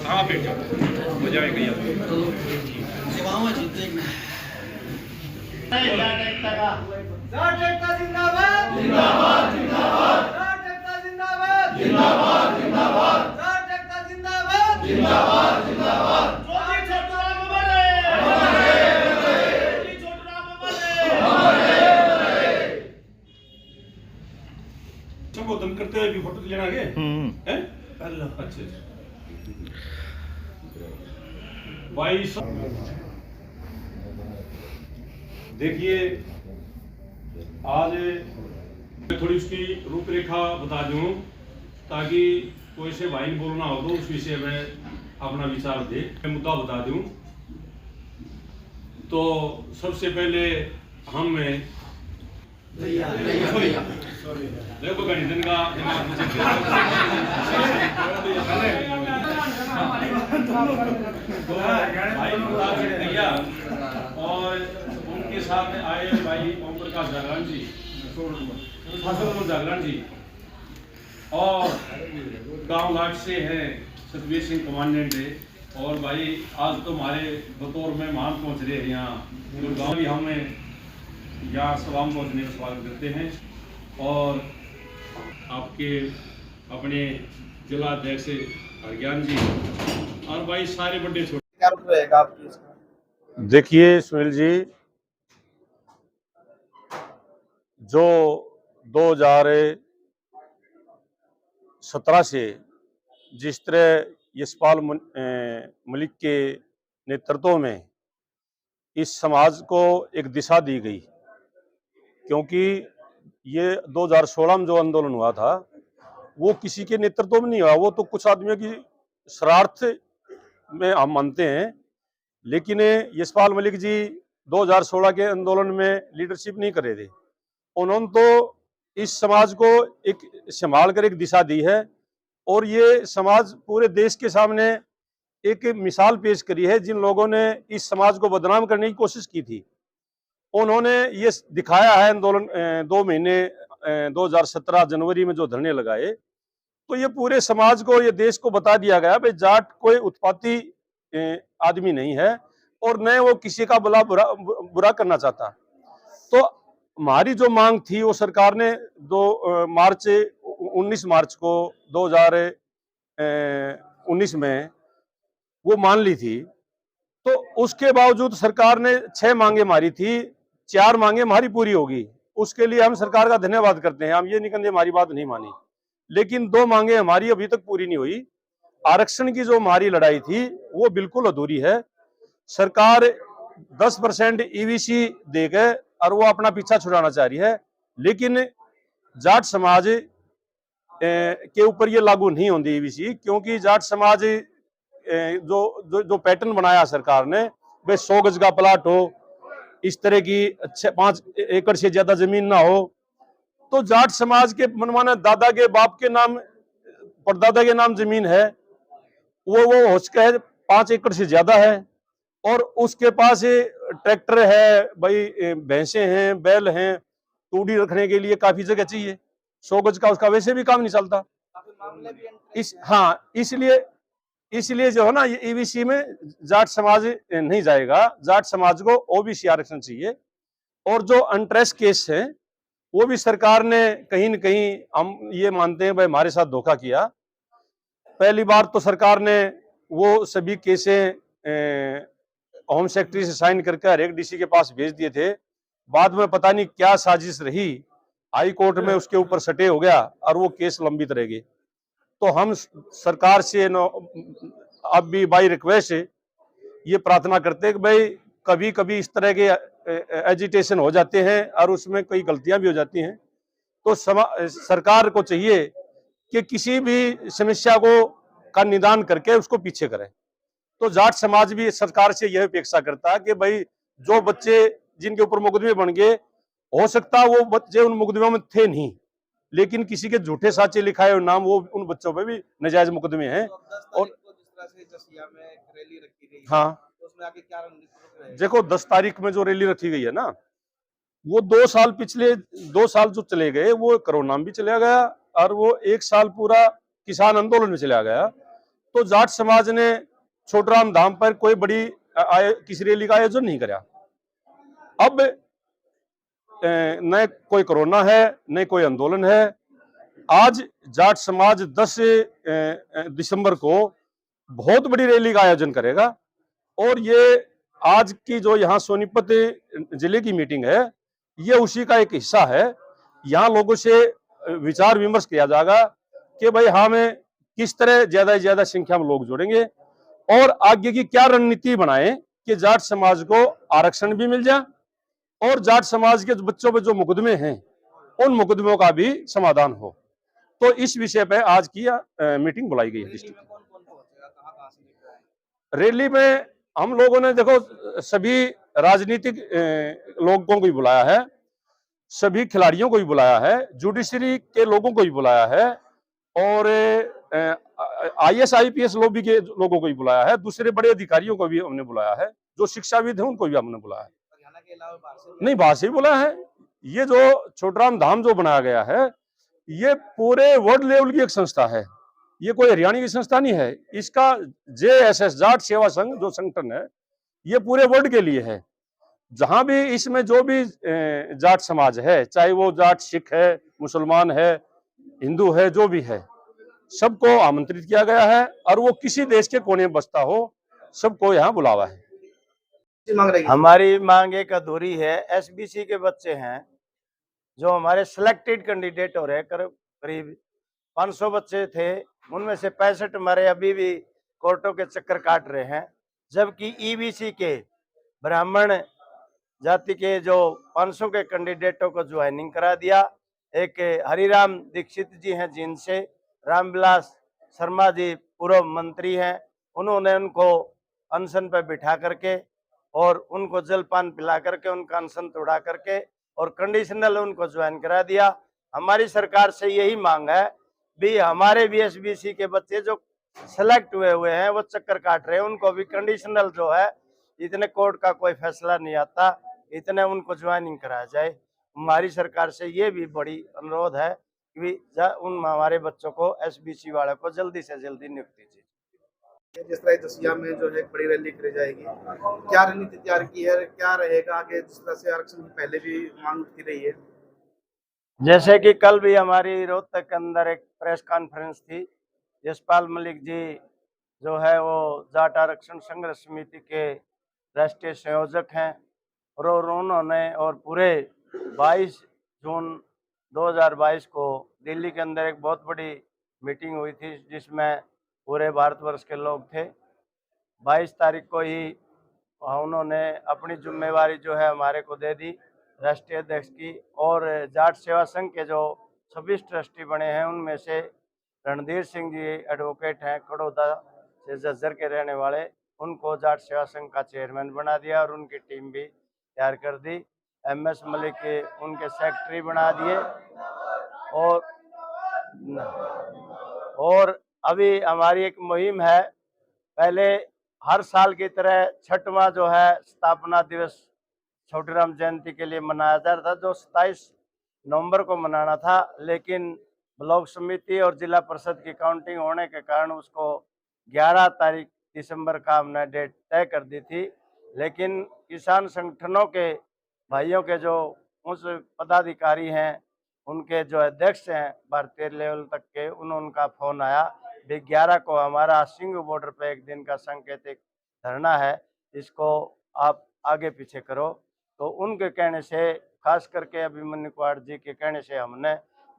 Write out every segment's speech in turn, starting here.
आप बैठो मजा आएगा। संबोधन करते हुए भी फोटो लेना आगे हैं? अच्छा भाई देखिए, आज थोड़ी उसकी रूपरेखा बता दूं ताकि कोई से भाई बोलना हो तो उस विषय में अपना विचार दे। मुद्दा बता दूं तो सबसे पहले हम देखो गणितन का भैया और उनके साथ आए भाई ओम प्रकाश जागरण जी, जागरण जी और गांव घाट से हैं सतवीर सिंह कमांडेंट है। और भाई आज तो हमारे बतौर में महान पहुंच रहे हैं यहाँ गुड़गांव भी, हमें यहाँ सभा में पहुँचने का स्वागत करते हैं। और आपके अपने जिला अध्यक्ष हरज्ञान जी और भाई सारे बड़े छोटे रहेगा आपकी। देखिए सुनील जी, जो 2017 से जिस तरह यशपाल मलिक के नेतृत्व में इस समाज को एक दिशा दी गई, क्योंकि ये 2016 में जो आंदोलन हुआ था वो किसी के नेतृत्व में नहीं हुआ, वो तो कुछ आदमियों की शरारत में हम मानते हैं। लेकिन यशपाल मलिक जी 2016 के आंदोलन में लीडरशिप नहीं कर रहे थे, उन्होंने तो इस समाज को एक संभाल कर एक दिशा दी है। और ये समाज पूरे देश के सामने एक मिसाल पेश करी है। जिन लोगों ने इस समाज को बदनाम करने की कोशिश की थी, उन्होंने ये दिखाया है आंदोलन 2 महीने 2017 जनवरी में जो धरने लगाए, तो ये पूरे समाज को, ये देश को बता दिया गया भाई जाट कोई उत्पाती आदमी नहीं है और न वो किसी का बुरा करना चाहता। तो हमारी जो मांग थी वो सरकार ने 19 मार्च को 2019 में वो मान ली थी। तो उसके बावजूद सरकार ने 6 मांगे मारी थी, 4 मांगे हमारी पूरी होगी। उसके लिए हम सरकार का धन्यवाद करते हैं। हम ये नहीं कहते हमारी बात नहीं मानी, लेकिन 2 मांगे हमारी अभी तक पूरी नहीं हुई। आरक्षण की जो हमारी लड़ाई थी वो बिल्कुल अधूरी है। सरकार 10% ईवीसी देकर और वो अपना पीछा छुड़ाना चाह रही है, लेकिन जाट समाज के ऊपर ये लागू नहीं होती ईवीसी, क्योंकि जाट समाज जो पैटर्न बनाया सरकार ने, वे 100 गज का प्लाट हो, इस तरह की 5 एकड़ से ज्यादा जमीन ना हो। तो जाट समाज के मनमाना दादा के बाप के नाम, परदादा के नाम जमीन है, वो हो सके है 5 एकड़ से ज्यादा है, और उसके पास ट्रैक्टर है, भाई भैंसे हैं, बैल हैं, तूड़ी रखने के लिए काफी जगह चाहिए। 100 गज का उसका वैसे भी काम नहीं चलता। इसलिए जो है ना, ये ईवीसी में जाट समाज नहीं जाएगा। जाट समाज को ओबीसी आरक्षण चाहिए। और जो अनट्रेस केस है वो भी सरकार ने कहीं न कहीं, हम ये मानते हैं भाई हमारे साथ धोखा किया। पहली बार तो सरकार ने वो सभी केसें होम सेक्रेटरी से साइन करके हर एक डीसी के पास भेज दिए थे। बाद में पता नहीं क्या साजिश रही, हाई कोर्ट में उसके ऊपर सटे हो गया और वो केस लंबित रह गए। तो हम सरकार से अब भी बाई रिक्वेस्ट ये प्रार्थना करते हैं कि भाई कभी कभी इस तरह के एजिटेशन हो जाते हैं और उसमें कई गलतियां भी हो जाती हैं, तो सरकार को चाहिए कि किसी भी समस्या को का निदान करके उसको पीछे करें। तो जाट समाज भी सरकार से यह अपेक्षा करता है कि भाई जो बच्चे जिनके ऊपर मुकदमे बन गए, हो सकता है वो बच्चे उन मुकदमों में थे नहीं, लेकिन किसी के झूठे साचे लिखाए हुए नाम वो उन बच्चों पे भी नाजायज मुकदमे हैं। और जिस तरह से जसिया में रैली रखी गई, हाँ, तो उसमें आगे क्या रणनीति रहेगी? देखो 10 तारीख में जो रैली रखी गई है ना, वो 2 साल पिछले 2 साल जो चले गए वो कोरोना में भी चला गया, और वो 1 साल पूरा किसान आंदोलन में चला गया। तो जाट समाज ने छोटराम धाम पर कोई बड़ी किसी रैली का आयोजन नहीं करा। अब न कोई कोरोना है न कोई आंदोलन है। आज जाट समाज 10 दिसंबर को बहुत बड़ी रैली का आयोजन करेगा, और ये आज की जो यहाँ सोनीपत जिले की मीटिंग है, ये उसी का एक हिस्सा है। यहाँ लोगों से विचार विमर्श किया जाएगा कि भाई हमें किस तरह ज्यादा से ज्यादा संख्या में लोग जोड़ेंगे और आगे की क्या रणनीति बनाएं कि जाट समाज को आरक्षण भी मिल जाए और जाट समाज के बच्चों पे जो मुकदमे हैं उन मुकदमों का भी समाधान हो। तो इस विषय पे आज की मीटिंग बुलाई गई है डिस्ट्रिक्ट। कौन कौन पहुंचेगा, कहाँ से लेकर आएंगे? रैली में हम लोगों ने देखो सभी राजनीतिक लोगों को भी बुलाया है, सभी खिलाड़ियों को भी बुलाया है, जुडिशरी के लोगों को भी बुलाया है, और IAS IPS लॉबी के लोगों को भी बुलाया है, दूसरे बड़े अधिकारियों को भी हमने बुलाया है, जो शिक्षाविद हैं उनको भी हमने बुलाया है। हरियाणा के अलावा बाहर से नहीं, बाहर से भी बुलाया है। ये जो छोटराम धाम जो बनाया गया है, ये पूरे वर्ल्ड लेवल की एक संस्था है, ये कोई हरियाणा की संस्था नहीं है। इसका JSS जाट सेवा संघ जो संगठन है, ये पूरे वर्ल्ड के लिए है। जहां भी इसमें जो भी जाट समाज है, चाहे वो जाट सिख है, मुसलमान है, हिंदू है, जो भी है, सबको आमंत्रित किया गया है, और वो किसी देश के कोने में बसता हो, सबको यहाँ बुलावा है। मांग रही है? हमारी मांग एक अधूरी है। SBC के बच्चे हैं जो हमारे सिलेक्टेड कैंडिडेट हो रहे हैं, करीब 500 बच्चे थे, उनमें से 65 हमारे अभी भी कोर्टों के चक्कर काट रहे हैं, जबकि EBC के ब्राह्मण जाति के जो 500 के कैंडिडेटों को ज्वाइनिंग करा दिया। एक हरिराम दीक्षित जी हैं जिनसे, रामविलास शर्मा जी पूर्व मंत्री हैं, उन्होंने उनको अनशन पर बिठा करके और उनको जलपान पिला करके उनका अनशन तोड़ा करके और कंडीशनल उनको ज्वाइन करा दिया। हमारी सरकार से यही मांग है भी हमारे भी SBC के बच्चे जो सेलेक्ट हुए हैं वो चक्कर काट रहे हैं, उनको भी कंडीशनल जो है, इतने कोर्ट का कोई फैसला नहीं आता, इतने उनको ज्वाइनिंग कराया जाए। हमारी सरकार से ये भी बड़ी अनुरोध है कि उन हमारे बच्चों को SBC वाले को जल्दी से जल्दी नियुक्ति दी। जिस तरह दसिया में जो है बड़ी रैली करी जाएगी, क्या रणनीति तैयार की है, क्या रहेगा आगे? जिस तरह से आरक्षण की पहले भी मांग उठती रही है, जैसे कि कल भी हमारी रोहतक के अंदर एक प्रेस कॉन्फ्रेंस थी, यशपाल मलिक जी जो है वो जाट आरक्षण संघर्ष समिति के राष्ट्रीय संयोजक हैं, और उन्होंने और पूरे 22 जून 2022 को दिल्ली के अंदर एक बहुत बड़ी मीटिंग हुई थी जिसमें पूरे भारतवर्ष के लोग थे। 22 तारीख को ही उन्होंने अपनी जिम्मेवारी जो है हमारे को दे दी राष्ट्रीय अध्यक्ष की, और जाट सेवा संघ के जो 26 ट्रस्टी बने हैं उनमें से रणधीर सिंह जी एडवोकेट हैं, कड़ौदा से झज्जर के रहने वाले, उनको जाट सेवा संघ का चेयरमैन बना दिया और उनकी टीम भी तैयार कर दी। MS मलिक के उनके सेक्रेटरी बना दिए, और अभी हमारी एक मुहिम है, पहले हर साल की तरह 6वां जो है स्थापना दिवस छोटीराम जयंती के लिए मनाया जा रहा था, जो 27 नवंबर को मनाना था, लेकिन ब्लॉक समिति और जिला परिषद की काउंटिंग होने के कारण उसको 11 तारीख दिसंबर का हमने डेट तय कर दी थी। लेकिन किसान संगठनों के भाइयों के जो उच्च पदाधिकारी हैं, उनके जो अध्यक्ष हैं भारतीय लेवल तक के, उनका फोन आया भी 11 को हमारा सिंघू बॉर्डर पे एक दिन का सांकेतिक धरना है, इसको आप आगे पीछे करो। तो उनके कहने से, खास करके अभिमन्यु कुमार जी के कहने से, हमने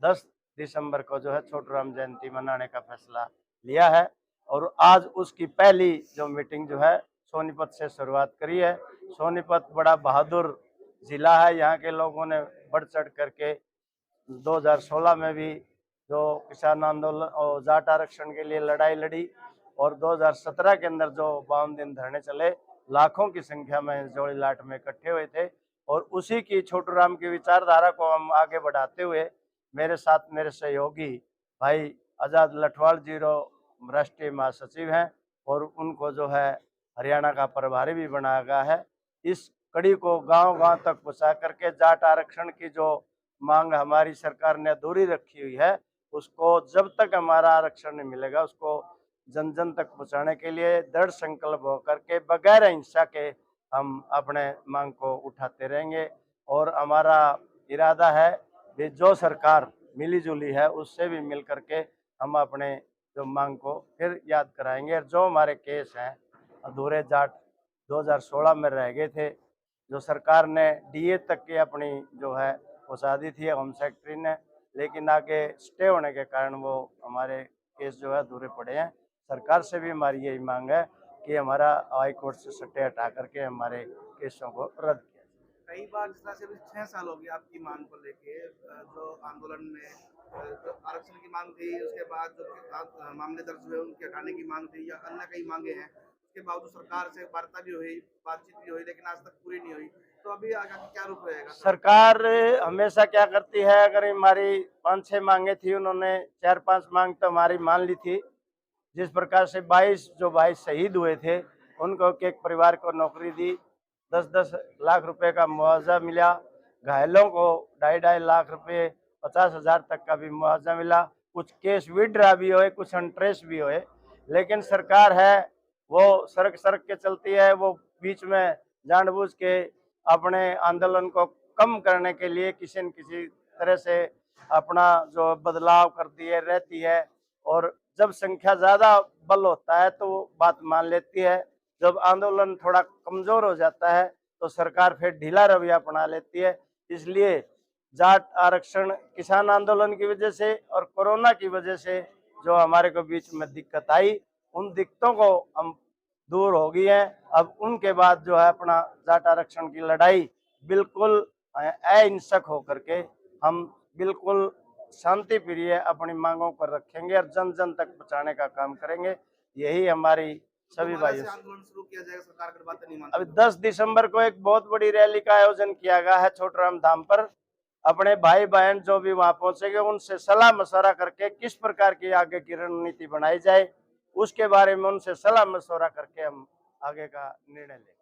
10 दिसंबर को जो है छोटूराम जयंती मनाने का फैसला लिया है, और आज उसकी पहली जो मीटिंग जो है सोनीपत से शुरुआत करी है। सोनीपत बड़ा बहादुर जिला है, यहाँ के लोगों ने बढ़ चढ़ करके 2016 में भी जो किसान आंदोलन और जाट आरक्षण के लिए लड़ाई लड़ी, और 2017 के अंदर जो 52 दिन धरने चले, लाखों की संख्या में जोड़ी लाट में इकट्ठे हुए थे। और उसी की छोटू राम की विचारधारा को हम आगे बढ़ाते हुए मेरे साथ मेरे सहयोगी भाई आज़ाद लठवाल जी राष्ट्रीय महासचिव हैं और उनको जो है हरियाणा का प्रभारी भी बनाया गया है। इस कड़ी को गांव-गांव तक पहुंचा करके जाट आरक्षण की जो मांग हमारी सरकार ने अधूरी रखी हुई है, उसको जब तक हमारा आरक्षण नहीं मिलेगा उसको जन जन तक पहुंचाने के लिए दृढ़ संकल्प होकर के बगैर हिंसा के हम अपने मांग को उठाते रहेंगे। और हमारा इरादा है कि जो सरकार मिली जुली है उससे भी मिल करके हम अपने जो मांग को फिर याद कराएंगे। और जो हमारे केस हैं अधूरे जाट 2016 में रह गए थे, जो सरकार ने डीए तक की अपनी जो है पहुंचा दी थी होम सेक्रेटरी ने, लेकिन आगे स्टे होने के कारण वो हमारे केस जो है अधूरे पड़े हैं। सरकार से भी हमारी यही मांग है कि हमारा हाई कोर्ट से सट्टे हटा करके हमारे केसों को रद्द किया जाए। कई बार जिस तरह से अभी 6 साल हो गए आपकी मांग को लेके, जो आंदोलन में जो आरक्षण की मांग थी, उसके बाद जो मामले दर्ज हुए उनके हटाने की मांग थी या अन्य कई मांगे हैं, उसके बावजूद सरकार से वार्ता भी हुई, बातचीत भी हुई, लेकिन आज तक पूरी नहीं हुई। तो अभी आगे क्या रुख रहेगा? सरकार हमेशा क्या करती है, अगर हमारी 5-6 मांगे थी, उन्होंने 4-5 मांग तो हमारी मान ली थी। जिस प्रकार से 22 जो भाई शहीद हुए थे उनको एक परिवार को नौकरी दी, 10-10 लाख रुपए का मुआवजा मिला, घायलों को 2.5 लाख रुपए 50,000 तक का भी मुआवजा मिला। कुछ केस विड्रा भी हुए, कुछ अनट्रेस भी हुए, लेकिन सरकार है वो सरक के चलती है। वो बीच में जानबूझ के अपने आंदोलन को कम करने के लिए किसी न किसी तरह से अपना जो बदलाव करती है रहती है। और जब संख्या ज्यादा बल होता है तो वो बात मान लेती है, जब आंदोलन थोड़ा कमजोर हो जाता है तो सरकार फिर ढीला रवैया अपना लेती है। इसलिए जाट आरक्षण किसान आंदोलन की वजह से और कोरोना की वजह से जो हमारे को बीच में दिक्कत आई, उन दिक्कतों को हम दूर हो गई है। अब उनके बाद जो है अपना जाट आरक्षण की लड़ाई बिल्कुल अहिंसक होकर के हम बिल्कुल शांति प्रिय अपनी मांगों पर रखेंगे और जन जन तक पहुंचाने का काम करेंगे। यही हमारी सभी दोबारा भाइयों से से। आंदोलन शुरू किया जाएगा, सरकार की बातें नहीं मानती अभी तो? 10 दिसंबर को एक बहुत बड़ी रैली का आयोजन किया गया है छोटूराम धाम पर। अपने भाई बहन जो भी वहां पहुंचेंगे उनसे सलाह मशवरा करके किस प्रकार की आगे की रणनीति बनाई जाए, उसके बारे में उनसे सलाह मशवरा करके हम आगे का निर्णय लेंगे।